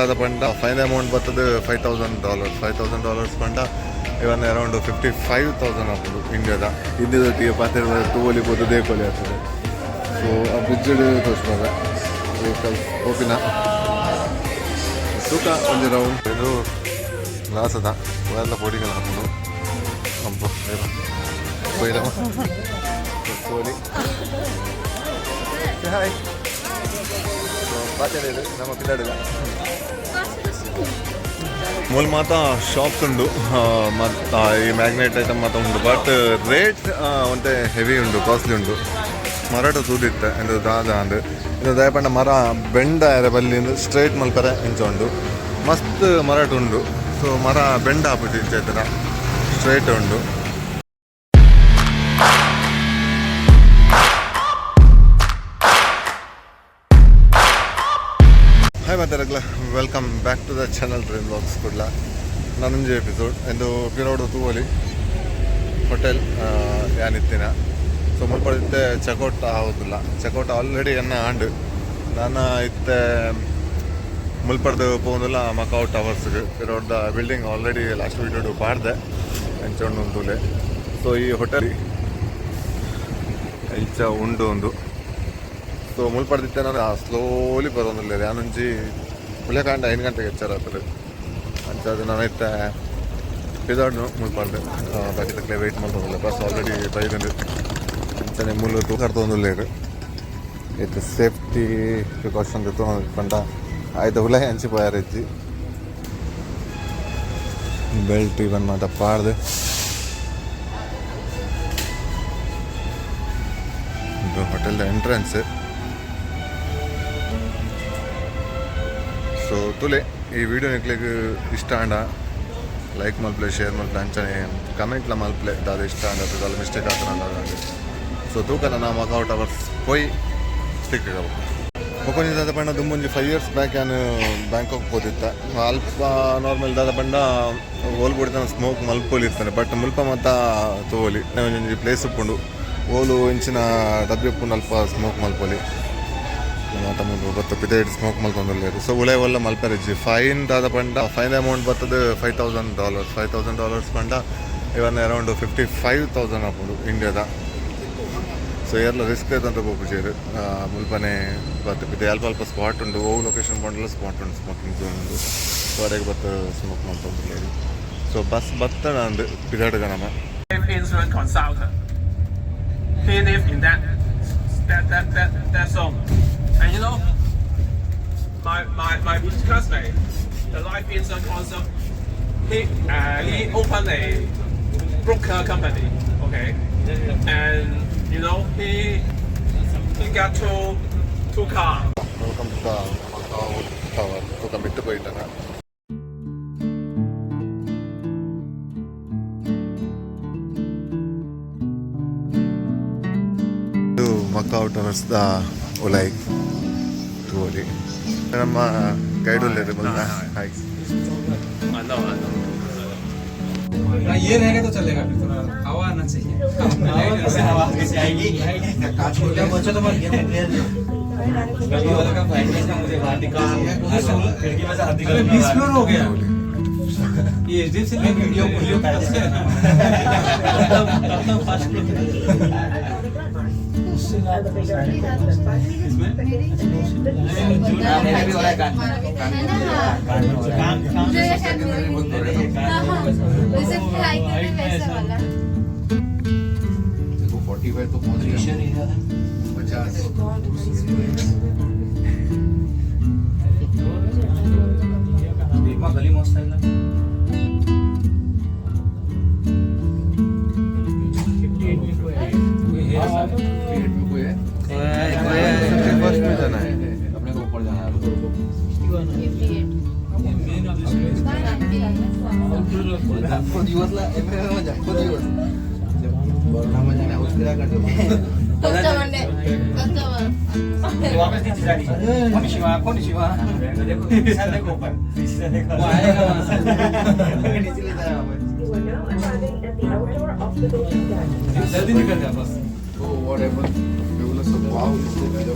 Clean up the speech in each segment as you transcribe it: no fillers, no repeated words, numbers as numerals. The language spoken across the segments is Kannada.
दादा पंड फाइनल अमौंट बर्तदे $5,000 $5,000 पंड इवन अराउंड 55,000 अब इंडिया इंडिया पाते तूवली पोते देखोली आते सो आ ब्रिड्ज तोर्स्बाग वेहिकल ओपिन तूक ಒಂದು ರೌಂಡ್ ಇದು ಗ್ಲಾಸ್ ಅದ ಎಲ್ಲ ಪೊಡಿಗಳು ಹಾಕೋದು ಅಂಬ ಕೊಯ್ಲಮ್ಮ ಕೋಲಿ ಹಾಯ್ ಪಾತ್ರೆ ನಮ್ಮ ಪಿಲ್ಲಾಡಿಲ್ಲ ಮೂಲ ಮಾತ ಶಾಪ್ಸ್ ಉಂಡು ಮತ್ತು ಈ ಮ್ಯಾಗ್ನೆಟ್ ಐಟಮ್ ಮಾತ ಉಂಡು ಬಟ್ ರೇಟ್ ಒಂತೆ ಹೆವಿ ಉಂಡು ಕಾಸ್ಟ್ಲಿ ಉಂಡು ಮರಾಠ ತೂದಿತ್ತೆ ಎಂದು ದಾದ ಅಂದು ಇದು ದಯಪಂಡ ಮರ ಬೆಂಡ ಬಲ್ಲಿ ಸ್ಟ್ರೈಟ್ ಮಲ್ಪರೆ ಇಂಚ ಉಂಡು ಮಸ್ತ್ ಮರಾಠ ಉಂಡು ಸೊ ಮರ ಬೆಂಡ ಹಾಕ್ಬಿಟ್ಟು ಇಂಚ ಐತನ ಸ್ಟ್ರೈಟ್ ಉಂಡು ಹಾಯ್ ಮಾತಾಡಕ್ಲ welcome back to the channel train blogs ಕೊಡ್ಲ ನಾನೊಂದು ಎಪಿಸೋಡ್ ಎಂದು ಪಿರೋಡು ತೂವಲಿ ಹೋಟೆಲ್ ಯಾನಿತ್ತಿನ ಸೊ ಮುಲ್ಪಡಿತ್ತೆ ಚೆಕ್ಔಟ್ ಆಗೋದಿಲ್ಲ ಚೆಕ್ಔಟ್ ಆಲ್ರೆಡಿ ಎನ್ನ ಆಂಡು ನಾನು ಇತ್ತೆ ಮುಲ್ಪಡ್ದು ಹೋಗೋದಿಲ್ಲ ಮಕಾವ್ ಟವರ್ಸ್ಗೆ ಪಿರೋಡ್ದ ಬಿಲ್ಡಿಂಗ್ ಆಲ್ರೆಡಿ ಲಾಸ್ಟ್ ವೀಡಿಯೋ ಪಾಡ್ದೆ ಎಂಚೊಂಡು ತೂಲೆ ಸೊ ಈ ಹೋಟೆಲ್ ಈಚ ಉಂಡು ಒಂದು ಸೊ ಮುಲ್ಪಡ್ದಿತ್ತೆ ನಾನು ಸ್ಲೋಲಿ ಬರೋದಿಲ್ಲ ಯಾನೊಂಜಿ ಮುಳೆಕಾಂಡ 5 ಗಂಟೆಗೆ ಎಚ್ಚರಾಗ್ತದೆ ಅಂಚದು ನಾನು ಇತ್ತೆ ಪಿದಾಡ್ನು ಮುಲ್ಪಡ್ದೆ ಬಾಕಿ ತಕ್ಕಲೆ ವೆಯ್ಟ್ ಮಾಡ್ಬೋದಿಲ್ಲ ಬಸ್ ಆಲ್ರೆಡಿ ಬೈದಂದು ಅಂಚನೆ ಮುಳ್ಳು ತೂಕಾಡ್ತೊಂದಿಲ್ಲ ಇದು ಸೇಫ್ಟಿ ಪ್ರಿಕಾಷನ್ ಪಂಡ ಆಯ್ತು ಹುಲ ಹಂಚಿపోయారు ಇಜ್ಜಿ ಬೆಲ್ಟ್ ಇವನ್ ಮಾತ ಪಾಡ್ದೆ ಇದು ಹೋಟೆಲ್ ಎಂಟ್ರೆನ್ಸ್ ಸೊ ತುಲೆ ಈ ವಿಡಿಯೋ ನಿಕ್ಲಿಕ್ಕೆ ಇಷ್ಟ ಅಂಡ ಲೈಕ್ ಮಲ್ಪ್ಲೆ ಶೇರ್ ಮಲ್ಪ್ಲೆ ಅಂಚನೆ ಕಮೆಂಟ್ಲ ಮಲ್ಪ್ಲೆ ದಾದ ಇಷ್ಟ ಅಂದ ಮಿಸ್ಟೇಕ್ ಆಗ್ತಾನೆ ಸೊ ತೂಕ ನಾನು ಮಕಾವ್ ಟವರ್ಸ್ ಹೋಯ್ ಸಿಕ್ಕ ಒಕ್ಕೊಂದು ದಾದ ಬಣ್ಣ ದುಂಬೊಂಜಿ 5 years ಬ್ಯಾಕ್ ನಾನು ಬ್ಯಾಂಕಾಕ್ ಹೋದಿತ್ತ ಅಲ್ಪ ನಾರ್ಮಲ್ ದಾದ ಬಣ್ಣ ಓಲ್ ಬಿಡ್ತಾನೆ ಸ್ಮೋಕ್ ಮಲ್ಪೋಲಿ ಇರ್ತಾನೆ ಬಟ್ ಮುಲ್ಪ ಮತ್ತ ತೋಲಿ ಒಂಜೊಂಜಿ ಪ್ಲೇಸ್ ಉಪ್ಪುಂಡು ಓಲು ಇಂಚಿನ ಡಬ್ಬಿ ಉಪ್ಪುಂಡು ಅಲ್ಪ ಸ್ಮೋಕ್ ಮಲ್ಪೋಲಿ ಮಾತ ಮುಂದೆ ಬತ್ತ ಪಿದೇಡ್ ಸ್ಮೋಕ್ ಮಲ್ಪೊಂದಿಲ್ಲ ಸೊ ಉಳೆ ಒಲ್ಲ ಮಲ್ಪರಿಜ್ಜಿ ಫೈನ್ ದಾದ ಪಂಡ ಫೈನ್ ಅಮೌಂಟ್ ಬರ್ತದೆ $5,000 ಪಂಡ ಇವನ್ ಅರೌಂಡ್ 55,000 ಅಪ್ಪುಂಡು ಇಂಡಿಯಾದ ಸೊ ಎಲ್ಲ ರಿಸ್ಕ್ ಐತಂತ ಹೋಗ್ಬಿಟ್ಟಿರು ಮುಲ್ಪನೆ ಬತ್ತು ಇದು ಅಲ್ಪ ಸ್ಪಾಟ್ ಉಂಡು ಹೋಗಿ ಲೊಕೇಶನ್ ಬಂಡಲ್ಲ ಸ್ಪಾಟ್ ಉಂಡು ಸ್ಮೋಕಿಂಗ್ ಝೋನ್ ಉಂಡು ಸೊ ಅಡೆಗೆ ಬತ್ತು ಸ್ಮೋಕ್ ಮಾಡ್ಕೊಂಡಿಲ್ಲ ಸೊ ಬಸ್ ಬತ್ತಣ ಅಂದು ಪಿದಾಡ್ಗ ನಮ್ಮ insurance consultant. He live in that zone. And you know, my classmate, the life insurance consultant, he opened a broker company, okay, and you know he got two cars. Welcome to the Macau Tower. So commit to it na. To Macau Towers da ulai tuoli. ನಮ್ಮ ಗೈಡ್ ಉಳ್ಳೇದು ಬಂದ ಹಾಯ್ ये रहेगा तो चलेगा फिर थोड़ा हवा आना चाहिए हवा कैसे आएगी बच्चों तो मत गली वाला का ब्राइटनेस ना मुझे बाहर निकाल खिड़की में से हाथ निकाल डिस्प्ले हो गया ये एचडीएफसी में वीडियो पैलेस है तब फास्ट इसमें मेरे भी हो रहा है काम जैसे फ्राई करने वैसे वाला देखो 45 तो पहुंच गया 50 देखो गली मस्त है ना फर्स्ट में जाना है अपने को ऊपर जाना है आपको दिवस ला आपको दिवस वरना मजा ना उसके क्या करते कस्टमर ने कस्टमर वापस नीचे जा रही है कौन शिवा देखो ऊपर वो आएगा वहां से नीचे ले जाएगा वापस जल्दी निकल जा बस तो whatever they will say wow this is the video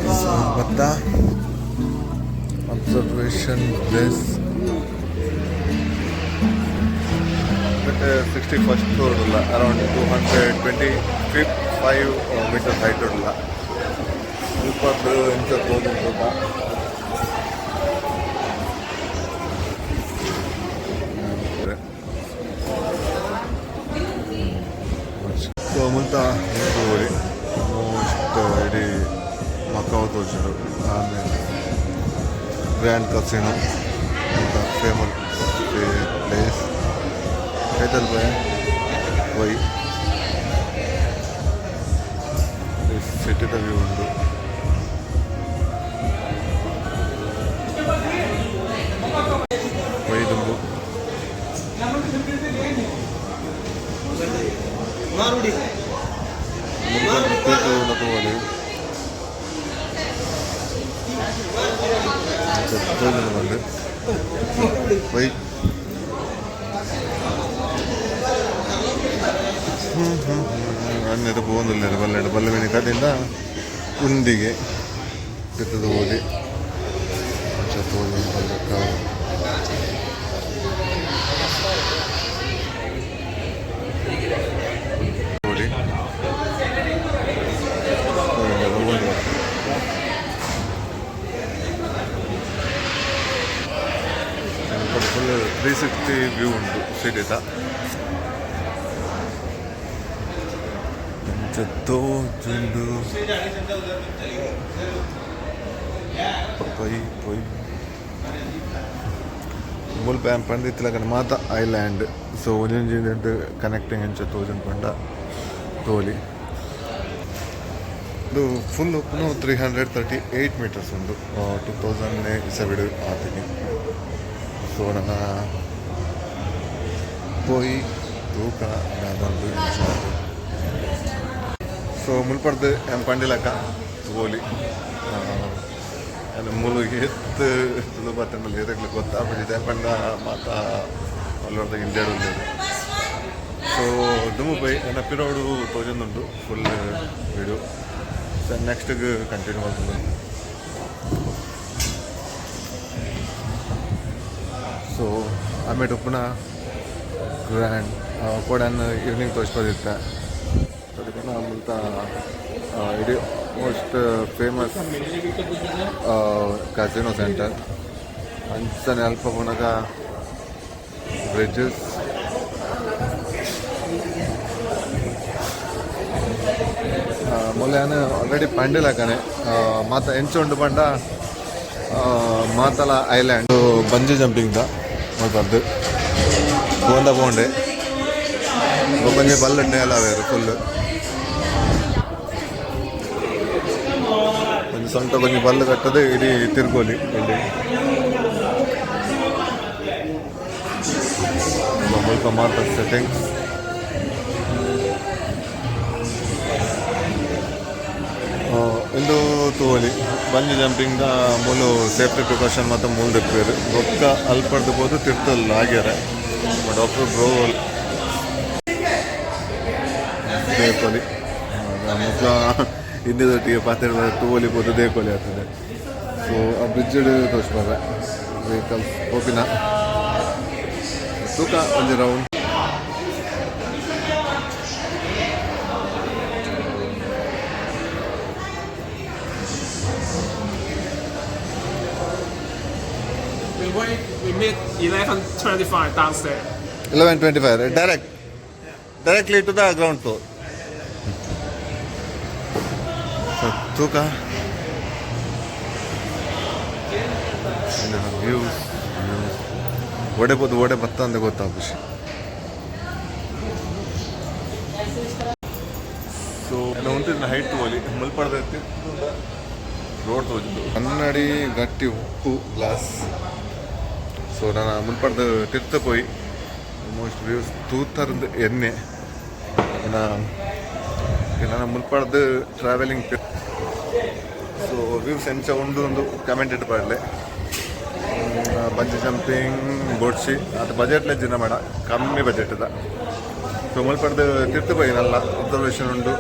Sahabat observation place at 61st floor around 225 meter height so multa most Macau Tower Grand Casino famous place title by why this city the view undu why dumbu marudi wait ಅನ್ನದು പോകുന്നില്ല ಬಲ್ಲಮೀನಿ ಕಡೆಯಿಂದ ಕುಂದಿಗೆ ಬಿತ್ತದು ಹೋಗಿ ಫುಲ್ 360 ವ್ಯೂ ಉಂಟು ಸಿಟಿದ ಜುಂಡು ಪೊಯ್ ಮುಲ್ಪ ಆ್ಯಂಡ್ ಪಂಡಿತ್ಲ ಮಾತ ಐಲ್ಯಾಂಡ್ ಸೊ ಒಂಜೊಂದು ಕನೆಕ್ಟಿಂಗ್ ಹೆಂಚ ತೋಜನ್ ಪಂಡ ತೋಲಿ ಇದು ಫುಲ್ ಉಪ್ಪು 338 ಮೀಟರ್ಸ್ ಉಂಡು 2007 ಆತಿಗೆ ಸೊ ನನ್ನ ಪೋಯಿ ತೂಕ ಅದೊಂದು ಸೊ ಮುಲ್ಪಡ್ದು ಎಂ ಪಂಡಿಲಕ್ಕ ಗೋಲಿ ಮುಲು ಎತ್ತು ಸುಲಭ ತಂಡಲ್ಲಿ ಏರಕ್ಕೆ ಗೊತ್ತಾಗ್ಬಿಟ್ಟಿದೆ ಪಂಡ ಮಾತಾ ಅಲ್ಲೊಂದು ಇಂಡಿಯಾಡ್ ಉಂಟು ಸೊ ದುಮುಬೈ ನನ್ನ ಪಿರೋಡು ತೋಜೊಂದುಂಟು ಫುಲ್ ವಿಡಿಯೋ ಸೊ ನೆಕ್ಸ್ಟ್ಗೆ ಕಂಟಿನ್ಯೂ ಮಾಡ್ತೀನಿ ಸೊ ಆಮೇಲೆ ಪುನಃ ಗ್ರ್ಯಾಂಡ್ ಕೋಡನ್ನು ಈವ್ನಿಂಗ್ ತೋರಿಸ್ಬೋದಿತ್ತೆ ಅದಕ್ಕೆ ಮೂಲತ ಇಡೀ ಮೋಸ್ಟ್ ಫೇಮಸ್ ಕ್ಯಾಸಿನೋ ಸೆಂಟರ್ ಅಂಚನೆ ಅಲ್ಪ ಪುನಗ ಬ್ರಿಡ್ಜಸ್ ಮೊನ್ನೆ ಆಲ್ರೆಡಿ ಪಂಡಿಲಕ್ಕನೆ ಮಾತ ಎಂಚುಂಡು ಪಂಡ ಮಾತಲ ಐಲ್ಯಾಂಡ್ ಬಂಜಿ ಜಂಪಿಂಗ್ದ ಮಾಡ್ಬಾರ್ದು ಗೋಂದ ಬೋಂಡೆ ಗೊಂಜಿ ಬಲ್ಲಂಡೆ ಎಲ್ಲ ಬೇರೆ ಫುಲ್ ಒಂದು ಸೊಂಟ ಕೊಂಚ ಬಲ್ಲು ಕಟ್ಟದೆ ಇಡೀ ತಿರ್ಗೋಲಿ ಇಲ್ಲಿ ಸ್ವಲ್ಪ ಮಾತ್ರ ಸೆಟ್ಟಿಂಗ್ಸ್ ಇಂದು ತೂವಲಿ ಬಂಜಿ ಜಂಪಿಂಗ್ದ ಮೂಲು ಸೇಫ್ಟಿ ಪ್ರಿಕಾಷನ್ ಮತ್ತು ಮೂಲ ದಿಪ್ಪೇರು ರೊಕ್ಕ ಅಲ್ಪಡ್ದು ಬೋದು ತಿರ್ತಲ್ಲ ಆಗ್ಯಾರ ಡಾಕ್ಟರ್ ಬ್ರೋ ದೇಕೋಲಿ ಮುಖ ಹಿಂದಿದೊಟ್ಟಿಗೆ ಪಾತ್ರೆ ತೂವಲಿ ಬೋದು ದೇಕೋಲಿ ಆಗ್ತದೆ ಸೊ ಆ ಬ್ರಿಡ್ಜ್ ತೋರಿಸ್ಬಾರ ವೆಹಿಕಲ್ಸ್ ಓಪಿನ ತೂಕ ಒಂದು round We meet 11:25 downstairs. 11:25 directly to the ground floor. So ತೂಕ views ಒಡೆ ಬತ್ತ ಅಂತ ಗೊತ್ತಾಗ್ಬಿಸಿ ಸೊ ಒಂದಿನ ಹೈಟ್ ತೋಲಿ ಮುಲ್ಪಡ್ದ ರೋಡ್ ತೋಜಿದ್ದು ಕನ್ನಡಿ ಗಟ್ಟಿ ಉಪ್ಪು ಗ್ಲಾಸ್ ಸೊ ನಾನು ಮುಲ್ಪಡ್ದು ತಿರ್ತ ಪೋಯಿ ಆಲ್ಮೋಸ್ಟ್ ವ್ಯೂಸ್ ತೂತರದ್ದು ಎಣ್ಣೆ ನಾನು ಮುಲ್ಪಾಡ್ದು ಟ್ರಾವೆಲಿಂಗ್ ಸೊ ವ್ಯೂಸ್ ಎಂಚ ಉಂಡು ಒಂದು ಕಮೆಂಟ್ ಇಟ್ಟು ಪಾಡಲೆ ಬಂಜಿ ಜಂಪಿಂಗ್ ಬೋಟ್ಸಿ ಅದು ಬಜೆಟ್ಲೆ ಜಿನ ಮಾಡ ಕಮ್ಮಿ ಬಜೆಟ್ ಇದ ಸೊ ಮುಲ್ಪಾಡ್ದು ತಿರ್ತು ಬೈನಲ್ಲ ಅಬ್ಸರ್ವೇಷನ್ ಉಂಡು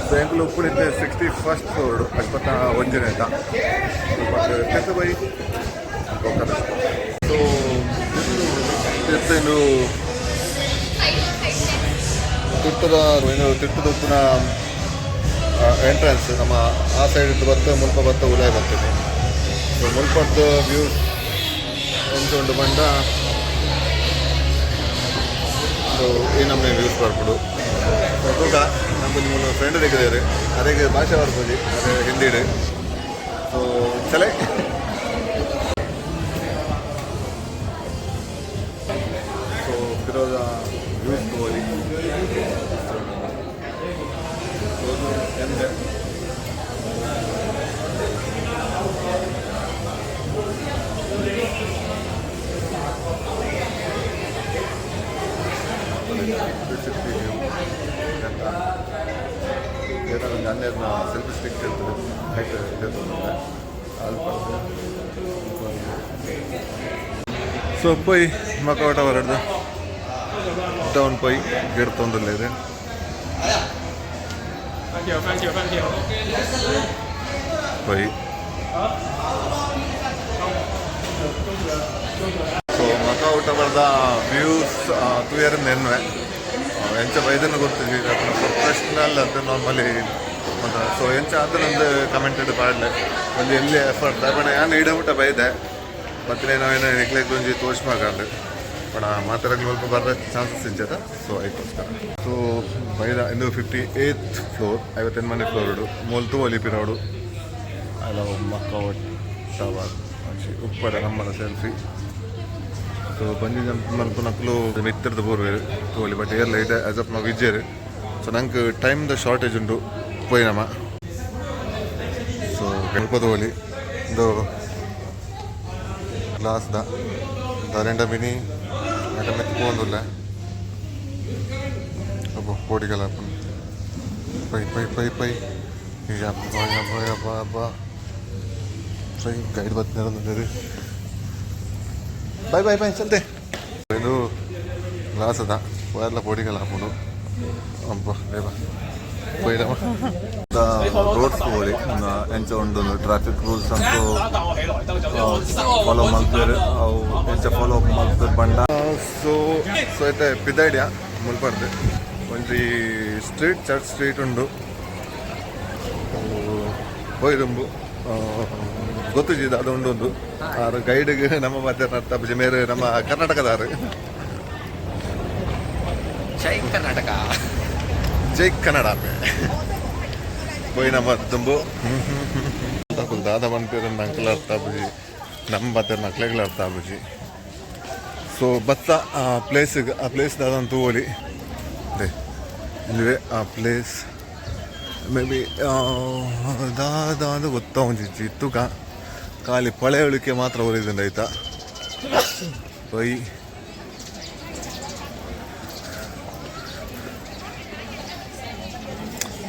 ಸೊ ಎಂಕುಲು ಉಪ್ಪುನಿದ್ದೆ 61st ಫ್ಲೋರ್ಡು ಅಷ್ಟೊತ್ತ ಒಂಜನೆ ಇದ್ದ ತಿರ್ತು ಬೈ ಸೊ ತಿರ್ತೇನು ತಿರ್ತದ ಉಪ್ಪಿನ ಎಂಟ್ರೆನ್ಸ್ ನಮ್ಮ ಆ ಸೈಡ್ ಬತ್ತ ಮುಲ್ಪ ಬತ್ತ ಉಲಾಯ್ ಬರ್ತದೆ ಸೊ ಮುಲ್ಪದ್ದು ವ್ಯೂಸ್ ಎಂಚುಂಡು ಬಂಡ ಸೊ ಈ ನಮ್ಮನೆ ವ್ಯೂಸ್ ಬರ್ಬಿಡು ಸೊ ತೂಕ ನಮ್ಮಲ್ಲಿ ಮೂರು ಫ್ರೆಂಡ್ ತೆಗೆದೇರು ಅದಕ್ಕೆ ಭಾಷೆ ಬರ್ಬೋದು ಅದೇ ಹಿಂದಿಡು ಸೊ ಚಲೇ ಸೊ ಇರೋದ ವ್ಯೂಸ್ ತಗೋಲಿ ಎಂದೆ ಏನಾದ್ರು ಅನ್ಯದನ್ನ ಸೆಲ್ಫಿ ಸ್ಟಿಕ್ ಇರ್ತದೆ ಹೈಟ್ ಇರ್ತದೆ ಸೊ ಪೊಯ್ ಮಕಾವ್ ಟವರ್ ಹಿಡ್ದು ಟೌನ್ ಪೊಯ್ ಗಿಡ ತೊಂದಲ್ಲ ಇದೆ ಪೊಯ್ ಸೊ ಮಕಾವ್ ಟವರ್ದ ವ್ಯೂಸ್ ತೂಯರಿಂದ ಎನ್ನುವೆ ಎಂಚ ಬೈದನ್ನು ಗೊತ್ತಿದೆ ಪ್ರೊಫೆಷ್ನಲ್ ಅದು ನಾರ್ಮಲಿ ಮತ್ತು ಸೊ ಎಂಚ ಅದನ್ನೊಂದು ಕಮೆಂಟೆಡ್ ಪಾಡ್ಲೆ ಒಂದು ಎಲ್ಲಿ ಎಫರ್ಟ್ ಬಣ ಯಾನು ಇಡಬಿಟ್ಟ ಬೈದೆ ಮತ್ತೆ ನಾವೇನೋ ನೆಕ್ಲೆಸ್ ಒಂಜಿ ತೋರಿಸ್ಮಾಕಂಡು ಬಣ ಮಾತಾಡೋಕೆ ಸ್ವಲ್ಪ ಬರೋ ಚಾನ್ಸಸ್ ಇದ್ದದ ಸೊ ಅದಕ್ಕೋಸ್ಕರ ಸೊ ಬೈದ ಇದು 58th ಫ್ಲೋರ್ 58 ಮನೆ ಫ್ಲೋರ್ಡು ಮೊಲ್ತು ಒಲಿಪಿರೋಡು ಅಲ್ಲ ಮಕಾವ್ ಟವರ್ ಉಪ್ಪಡ ನಮ್ಮದ ಸೆಲ್ಫಿ ಸೊ ಬಂಜಿ ಜಂಪ್ ಮಲ್ಪು ನಕ್ಕಲು ಮಿತ್ತರದ ಬೋರ್ವೇರು ತೋಲಿ ಬಟ್ ಏರ್ ಲೈಟ್ ಆಸ್ ಅಪ್ ನಾವು ವಿಜಯರು ಸೊ ನಂಗೆ ಟೈಮ್ದ ಶಾರ್ಟೇಜ್ ಉಂಟು ಪೋಯಿನಮ್ಮ ಸೊ ಸ್ವಲ್ಪ ತೋಲಿ ಇದು ಗ್ಲಾಸ್ದ ದಾರೆಂಡ ಮಿನಿ ಆಟ ಮೆತ್ಕೊಂದಿಲ್ಲ ಅಬ್ಬ ಕೋಡಿಗಲ್ಲ ಪೈ ಪೈ ಪೈ ಪೈ ಯಬ್ಬ ಯಬ್ಬ ಯಬ್ಬ ಹಬ್ಬ ಸೈ ಗೈಡ್ ಬತ್ತಿನ ಬಾಯ್ ಬಾಯ್ ಬಾಯ್ ಚಲ್ತೆ ಇದು ಗ್ಲಾಸ್ ಅದ ಎಲ್ಲ ಪೋಡಿಗೆಲ್ಲ ಹಾಕೊಂಡು ಅಬ್ಬ ಬೇಬ ಬೈದಮ್ಮ ರೋಡ್ಸ್ ಹೋಗಿ ಎಂಚ ಉಂಡು ಟ್ರಾಫಿಕ್ ರೂಲ್ಸ್ ಅಂತೂ ಫಾಲೋ ಮಾಡ್ತಾರೆ ಅವು ಎಂಚ ಫಾಲೋ ಅಪ್ ಮಾಡ್ತಾರೆ ಬಂಡ ಸೊ ಸೊ ಐತೆ ಪಿದೈಡ್ಯಾ ಮುಲ್ಪಡ್ದೆ ಒಂಜಿ ಸ್ಟ್ರೀಟ್ ಚರ್ಚ್ ಸ್ಟ್ರೀಟ್ ಉಂಡು ಹೋಯ್ದುಂಬು ಗೊತ್ತಿದ್ದ ಅದು ಉಂಡೊಂದು ಆರು ಗೈಡ್ಗೆ ನಮ್ಮ ಮಾತಾಡ ಅರ್ಥ ಮೇರೆ ನಮ್ಮ ಕರ್ನಾಟಕದಾರು ಜೈ ಕರ್ನಾಟಕ ಜೈ ಕನ್ನಡ పోయి ನಮ್ಮ ದುಂಬು ದಾದ ಬಂದ್ಪೇರು ಅಂಕಲ್ ಅರ್ಥ ಬುಜಿ ನಮ್ಮ ಬತ್ತಾರ ನಕ್ಲೆಗಳು ಅರ್ಥ ಬುಜಿ ಸೊ ಬತ್ತ ಆ ಪ್ಲೇಸ್ ದಾದಂತೂ ಓಲಿ ಅದೇ ಇಲ್ಲಿವೆ ಆ ಪ್ಲೇಸ್ ಮೇ ಬಿ ದಾದ ಅಂದ್ರೆ ಗೊತ್ತಾ ಒಂದಿಜ್ಜಿ ಇತ್ತು ಖಾಲಿ ಪಳೆಯೊಳಿಕೆ ಮಾತ್ರ ಊರಿದಿಂದ ಆಯ್ತಾ ಪೈ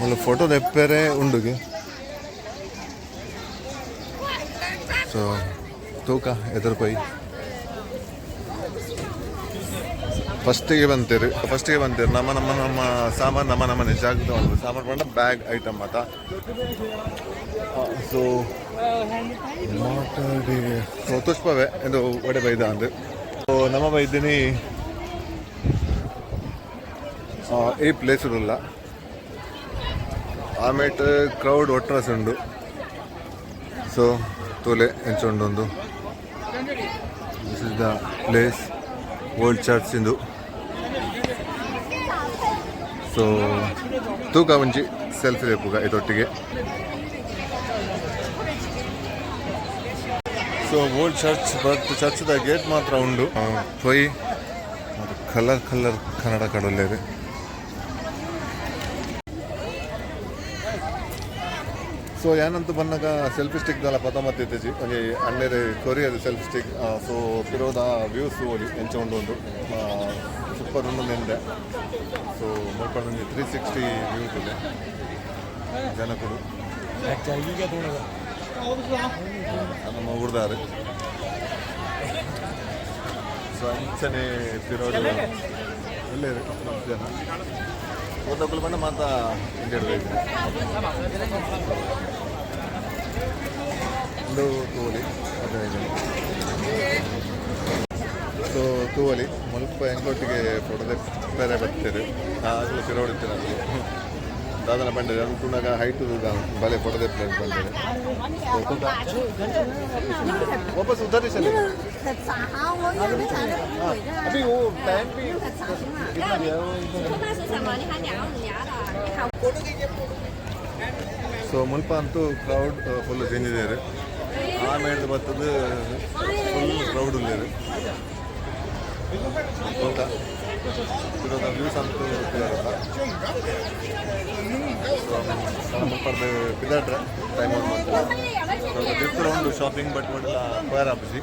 ಒಂದು ಫೋಟೋ ತೆಪ್ಪರೆ ಉಂಡುಗೆ ಸೊ ತೂಕ ಎದುರು ಪೈ ಫಸ್ಟಿಗೆ ಬಂತೀರಿ ನಮ್ಮ ಸಾಮಾನು ನಮ್ಮ ಜಾಗದ ಒಂದು ಸಾಮಾನು ಬಂದ ಬ್ಯಾಗ್ ಐಟಮ್ ಮಾತ ಸೊ ಮಾತಾಡಿ ಸೊ ತುಷ್ಪವೇ ಎಂದು ಒಡೆ ಬೈದ ಅಂದು ಸೊ ನಮ್ಮ ಬೈದಿನಿ ಈ ಪ್ಲೇಸ್ ಇರಲ್ಲ ಆಮೇಲೆ ಕ್ರೌಡ್ ಒಟ್ಟರಸ್ ಉಂಡು ಸೊ ತೋಲೆ ಎಂಚೊಂಡೊಂದು this is the place old church ಇಂದು ಸೊ ತೂಕ ಮುಂಚಿ ಸೆಲ್ಫಿ ಲೇಪುಗ ಇದೊಟ್ಟಿಗೆ ಸೊ ಓಲ್ಡ್ ಚರ್ಚ್ ಬಟ್ ಚರ್ಚ್ದ ಗೇಟ್ ಮಾತ್ರ ಉಂಡು ಪೊಯ್ ಕಲರ್ ಕನ್ನಡ ಕಡಲೆ ಇದೆ ಸೊ ಏನಂತೂ ಬಂದಾಗ ಸೆಲ್ಫಿ ಸ್ಟಿಕ್ದಲ್ಲ ಪತಮತ್ತು ಇತ್ತೀಚಿ ಒಂಜಿ ಅಣ್ಣೇರು ಕೊರಿಯರ್ ಸೆಲ್ಫಿ ಸ್ಟಿಕ್ ಸೊ ಪಿರೋದ ವ್ಯೂಸ್ ಓಲಿ ಎಂಚ ಉಂಡು ಸೂಪರ್ ಉಂಡು ನಿಂದೆ. ಸೊ ಮುಲ್ಪ 360 ವ್ಯೂಸ್ ಇದೆ ಜನಕುಡು ನಮ್ಮ ಹುಡ್ದಾರು. ಸೊ ಅಂಚನೆ ತಿರೋಡು ಒಳ್ಳೆ ಜನ ಓದಕ್ಕೂ ಬಂದು ಮಾತಾ ಇಂಡಿಯಾ ಒಂದು ತೂವಲಿ 15. ಸೊ ತೂವಲಿ ಮುಲ್ಪ ಎಂಗೊಟ್ಟಿಗೆ ಫೋಟೋದ ಬೇರೆ ಬರ್ತೀರಿ ಆಗಲೂ ತಿರೋಡಿರ್ತೀರ ದಾದನ ಬಂದಿದೆ ಅದು ತುಣಾಗ ಹೈಟು ಬಲೆ ಫೋಟೋದ ಬಂದಿದೆ. ವಾಪಸ್ ಉಧರ್ ಚले अभी वो टाइम भी कितना दिया ಸೊ ಮುಲ್ಪ ಅಂತೂ ಕ್ರೌಡ್ ಫುಲ್ ತಿಂದಿದ್ದಾರೆ. ಆಮೇಲೆ ಬರ್ತದೆ ಫುಲ್ ಕ್ರೌಡ್ ಉಳ್ಳೇರು ವ್ಯೂಸ್ ಅಂತೂ ಮುಲ್ಪದ ಬಿದ್ದಾಡ್ರೆ ಟೈಮ್ ಔಟ್ ಮಾಡ್ತಾರೆ. ತಿರ್ತರ ಒಂದು ಶಾಪಿಂಗ್ ಬಟ್ ಒಳ್ಳೆಲ್ಲ ಫೈರ್ ಆಪಿಸಿ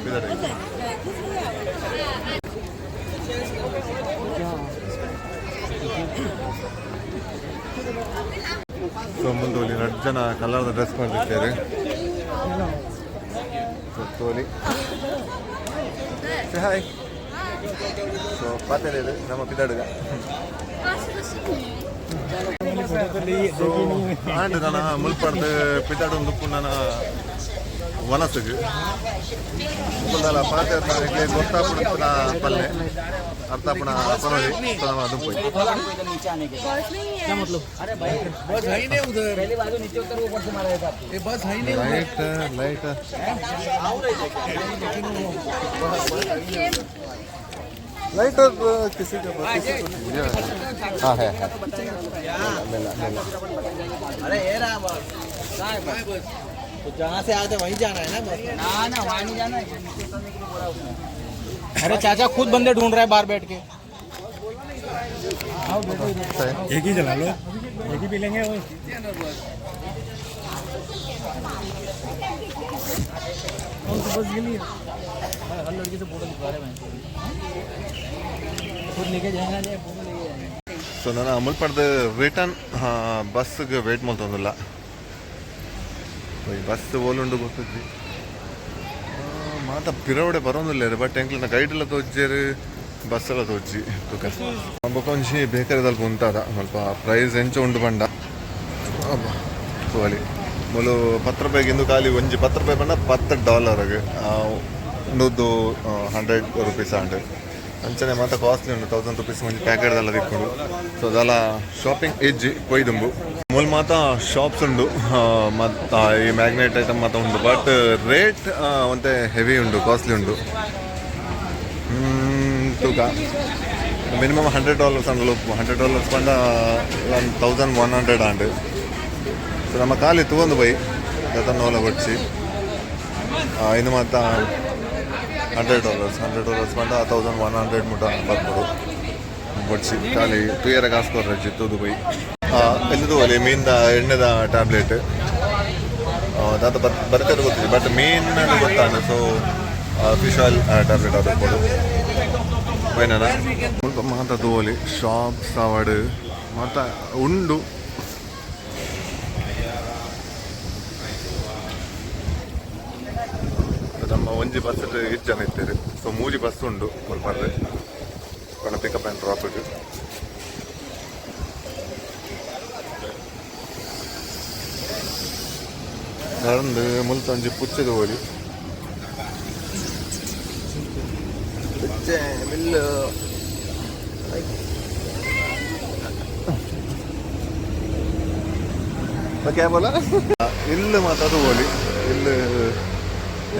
ಬಿದ್ದಾಡ್ರೆ. ಸೊ ಮುಂದೆ 2 ಜನ ಕಲರ್ದ ಡ್ರೆಸ್ ಮಾಡಿರ್ತಾರೆ. ತೋಲಿ ಹಾಯ್. ಸೊ ಪಾತ್ರೆ ಇದೆ ನಮ್ಮ ಪಿದಾಡುಗ. ಸೊ ಆಂಡ್ ನಾನು ಮುಲ್ಪಡ್ದು ಪಿದಾಡು ಪುಣ್ಣ ವನಸ್ಸಿಗೆ ಮುಲ್ಪದಲ್ಲ ಪಾತ್ರೆ ನನಗೆ ಗೊತ್ತಾಗ್ಬಿಡುತ್ತೆ ನಾ ಪಲ್ಲೆ ಅರ್ಥಪಣ ಪರೋಡಿ ಅದು ಹೋಗಿ लाइट लाइट लाइट किसी के पास हाँ है मिला मिला. अरे ये रहा तो जहाँ से आते वहीं जाना है ना. ना वहाँ नहीं जाना है. अरे चाचा खुद बंदे ढूंढ रहे हैं बाहर बैठ के. एक ही चला लो, एक ही पी लेंगे. बस ये नहीं हर लड़की से फोटो दिखा रहे हैं खुद लेके जाएगा नहीं फोटो लेके जाएंगे. ಸೊ ನಾನು ಮುಲ್ಪಡ್ದು ರಿಟರ್ನ್ ಬಸ್ಗೆ ವೇಟ್ ಮಾಡ್ತಂದಿಲ್ಲ. ಬಸ್ ಓಲುಂಡು ಗೊತ್ತಿದ್ವಿ ಮಾತಾ ಪಿರವಡೆ ಬರೋದಿಲ್ಲ ರೀ. ಬಟ್ ಎಂಕ್ಲನ್ನ ಗೈಡ್ ಎಲ್ಲ ತೋಜ್ಜೇರಿ ಬಸ್ ಎಲ್ಲ ತೋಜ್ಜಿ ತುಕ ಬೊಕೊಂಜಿ ಬೇಕರಿದಲ್ಲಿ ಕುಂತದ ಸ್ವಲ್ಪ ಪ್ರೈಸ್ ಎಂಚ ಉಂಡು ಬಂಡ ತೋಲಿ ಮೊಲು 10 ರೂಪಾಯಿಗೆ ಇಂದು ಖಾಲಿ ಒಂಜಿ 10 ರೂಪಾಯಿ ಬಂದ $10 ಇನ್ನೊಂದು 100 ರೂಪೀಸ್ ಅಂಡ್ ಅಂಚನೆ ಮಾತ್ರ ಕಾಸ್ಟ್ಲಿ ಉಂಟು. 1000 ರೂಪೀಸ್ ಒಂಜಿ ಪ್ಯಾಕೆಟ್ದೆಲ್ಲ ತಿಕ್ಕೊಂಡು. ಸೊ ಅದೆಲ್ಲ ಶಾಪಿಂಗ್ ಇಜ್ಜಿ ಕೊಯ್ದುಂಬು ಮೂಲ ಮಾತ ಶಾಪ್ಸ್ ಉಂಡು ಮತ್ತು ಈ ಮ್ಯಾಗ್ನೆಟ್ ಐಟಮ್ ಮಾತ್ರ ಉಂಡು. ಬಟ್ ರೇಟ್ ಒಂತೆ ಹೆವಿ ಉಂಡು, ಕಾಸ್ಟ್ಲಿ ಉಂಡು. ತೂಕ ಮಿನಿಮಮ್ $100 ಅಂಡಲು $100 ಪಂಡ 1100 ಆಂಡ್. ಸೊ ನಮ್ಮ ಖಾಲಿ ತಗೊಂಡು ಬೈ ಗತನೋಲ ಕೊಚ್ಚಿ ಇನ್ನು ಮಾತ್ರ $100 ಪಂಡ 1100 ಮುಟ ಬರ್ಬೋದು ಕೊಚ್ಚಿ ಖಾಲಿ ತುಯರ ಕಾಸು ಕೊಡ್ರಿ ತೂದು ಬೈ. ಎಲ್ಲಿದು ಅಲ್ಲಿ ಮೀನ್ದ ಎಣ್ಣೆದ ಟ್ಯಾಬ್ಲೆಟ್ ಅದು ಬರ್ತಾರೆ ಗೊತ್ತಿದೆ. ಬಟ್ ಮೀನ್ ಗೊತ್ತಾಗ ಸೊ ಫಿಶ್ ಆಯಿಲ್ ಟ್ಯಾಬ್ಲೆಟ್ ಅದು ಕೊಡು ಪೈನ ಸ್ವಲ್ಪ ಮಾತಾ ತೋಲಿ ಶಾಪ್ ಸವಾಡು ಮಾತಾ ಉಂಡು. ನಮ್ಮ ಒಂಜಿ ಬಸ್ ಜನ ಇರ್ತಾರೆ. ಸೊ 3 ಬಸ್ ಉಂಡು ಬರ್ಬಾರ್ದು ಕೊಣ ಪಿಕಪ್ ಆ್ಯಂಡ್ ಡ್ರಾಪಿಗೆ. நடந்து முல்தஞ்சி புச்சது ஓடி மில்லு क्या बोला ಇಲ್ಲು ಮಾತಾಡು ಓಲಿ ಇಲ್ಲು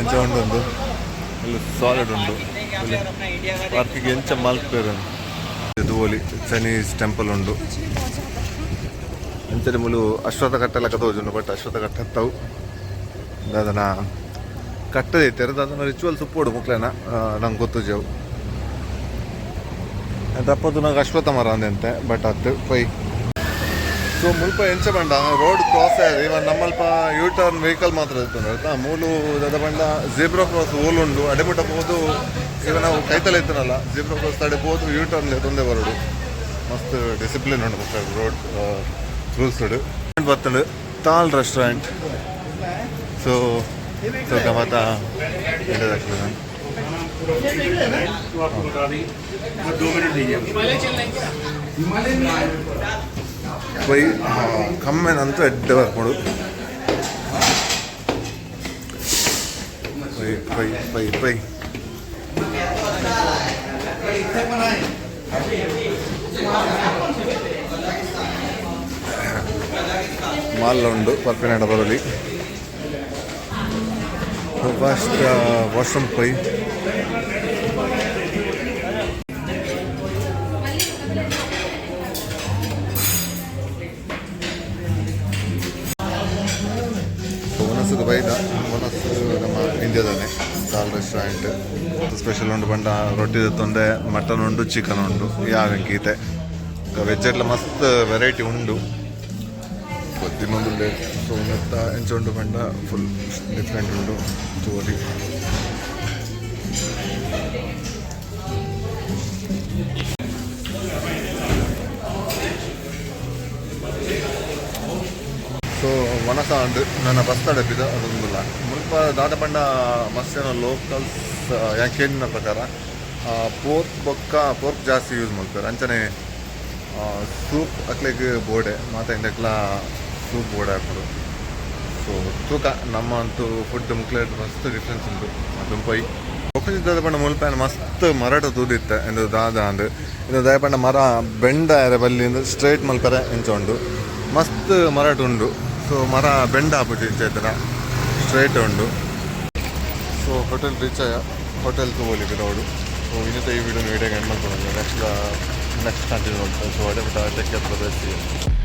ಎಂಚ ಉಂಡು ಇಲ್ಲಿ ಸಾಲಿಡ್ ಉಂಡು. ಪಾರ್ಕಿಗೆ ಎಂಚ ಮಲ್ಪೇರು ಇದು ಓಲಿ ಚೈನೀಸ್ ಟೆಂಪಲ್ ಉಂಡು. ಎಂಚನೆ ಮುಲು ಅಶ್ವತ್ಥ ಕಟ್ಟೆಲ್ಲ ಕತ್ತೋಜುಂಡು. ಬಟ್ ಅಶ್ವತ್ಥ ಕಟ್ಟೆ ಹತ್ತವು ಅದನ್ನ ಕಟ್ಟದೆ ತೆರೆದು ಅದನ್ನು ರಿಚುವಲ್ಸ್ ಉಪ್ಪೋಡು ಮುಕ್ಲೇನ ನಂಗೆ ಗೊತ್ತುಜವು ತಪ್ಪದು ನಂಗೆ ಅಶ್ವತ್ಥ ಮರ ಅಂದಂತೆ. ಬಟ್ ಅದು ಪೈ ಸೊ ಮುಲ್ಪ ಎಂಚ ಬಂಡ ರೋಡ್ ಕ್ರಾಸ್ ಆಯ್ತು. ಇವನ್ ನಮ್ಮಲ್ಪ ಯೂ ಟರ್ನ್ ವೆಹಿಕಲ್ ಮಾತ್ರ ಇರ್ತದೆ ಆಯ್ತಾ. ಮೂಲು ದದ ಬಂಡ ಝೀಬ್ರಾ ಕ್ರಾಸ್ ಓಲುಂಡು ಅಡೆಮುಟ ಹೋದು ಈಗ ನಾವು ಕೈತಲೆ ಇತ್ತನಲ್ಲ ಜಿಬ್ರಾ ಕ್ರಾಸ್ ತಡೆಬೋದು ಯೂ ಟರ್ನ್ ತೊಂದರೆ ಬರೋಡು ಮಸ್ತ್ ಡಿಸಿಪ್ಲಿನ್ ಉಂಟು ಮಕ್ಕಳು ರೋಡ್ ರೂಲ್ಸ್ ಉಂಟು ಬರ್ತಂಡು ತಾಲ್ ರೆಸ್ಟೋರೆಂಟ್ ಸೊ ಗಮತ ಹೇಳಿದಾಗ್ತದೆ ನಾನು ಪೈ ಕಮ್ಮೆನಂತೂ ಎಡ್ಡೆ ಬರ್ಕೊಂಡು ಪೈ ಪೈ ಪೈ ಪೈ ಮಾಲ್ ಉಂಡು ಪರ್ಪಿನಾಡ ಬರಲಿ ಫಸ್ಟ್ ವಾಶ್ರೂಮ್ ಪೈ ಮನಸ್ಸು ಬೈದ ಮನಸ್ಸು ನಮ್ಮ ಇಂಡಿಯಾದಾನೆ ತಾಲ್ ರೆಸ್ಟೋರೆಂಟ್ ಸ್ಪೆಷಲ್ ಉಂಡು ಬಂಡ ರೊಟ್ಟಿ ತೊಂದೆ ಮಟನ್ ಉಂಡು ಚಿಕನ್ ಉಂಡು ಯಾವೆಂಕೀತೆ ವೆಜ್ಜೆಲ್ಲ ಮಸ್ತ್ ವೆರೈಟಿ ಉಂಡು ಇನ್ನೊಂದು ಸೊ ಮೆತ್ತ ಎಂಚುಂಡು ಬಂಡ ಫುಲ್ ಡಿಫ್ರೆಂಟ್ ಉಂಡು ತೋರಿ ಸೊ ಮನಸ ಉಂಡು ನನ್ನ ಬಸ್ ತಡಪಿದ ಅದೊಂದಿಲ್ಲ ಮುಲ್ಪ ದಾದ ಪಂಡ ಮಸ್ತೇನೋ ಲೋಕಲ್ಸ್ ಯಾಕೇನಿನ ಪ್ರಕಾರ ಪೋರ್ಕ್ ಜಾಸ್ತಿ ಯೂಸ್ ಮಾಡ್ತಾರೆ ಅಂಚನೆ ಸೂಪ್ ಅಕ್ಲೆಗ್ ಬೋಡೆ ಮಾತಾ ಇಂದಕ್ಲ ಸೂಪ್ ಬೋಡೆ ಹಾಕೋದು ಸೊ ತೂಕ ನಮ್ಮ ಅಂತೂ ಫುಡ್ ಮುಕ್ಲೇಟ್ ಮಸ್ತ್ ಡಿಫ್ರೆನ್ಸ್ ಉಂಟು ಅದು ಪೈ ಒಕ್ಕಲಿದ್ದ ಪಂಡ ಮುಲ್ಪೇನ ಮಸ್ತ್ ಮರಾಠ ತೂದಿತ್ತೆ ಎಂದು ದಾದ ಅಂದು ಇದು ದಯಪಂಡ ಮರ ಬೆಂಡ ಎರೆ ಬಲ್ಲಿಂದ ಸ್ಟ್ರೈಟ್ ಮಲ್ಪರೆ ಎಂಚುಂಡು ಮಸ್ತ್ ಮರಾಠ ಉಂಡು ಸೊ ಮರ ಬೆಂಡ ಹಾಕ್ಬಿಟ್ಟು ಇಂಚೈತನ ಸ್ಟ್ರೈಟ್ ಉಂಡು ಸೊ ಹೋಟೆಲ್ ರೀಚ್ ಆಯ ಹೋಟೆಲ್ ತಗೋಲಿ ಬಿಡೋಡು ಸೊ ಇನ್ನಿತ ಈ ವಿಡಿಯೋ ಎಂಡ್ ಮಾಡ್ಕೊಂಡು ನೆಕ್ಸ್ಟ್ ಕಂಟಿನ್ಯೂ ಮಾಡ್ತಾರೆ ಸೊ ಅದೇ ಬಿಟ್ಟು ಟೇಕ್ ಕೇರ್.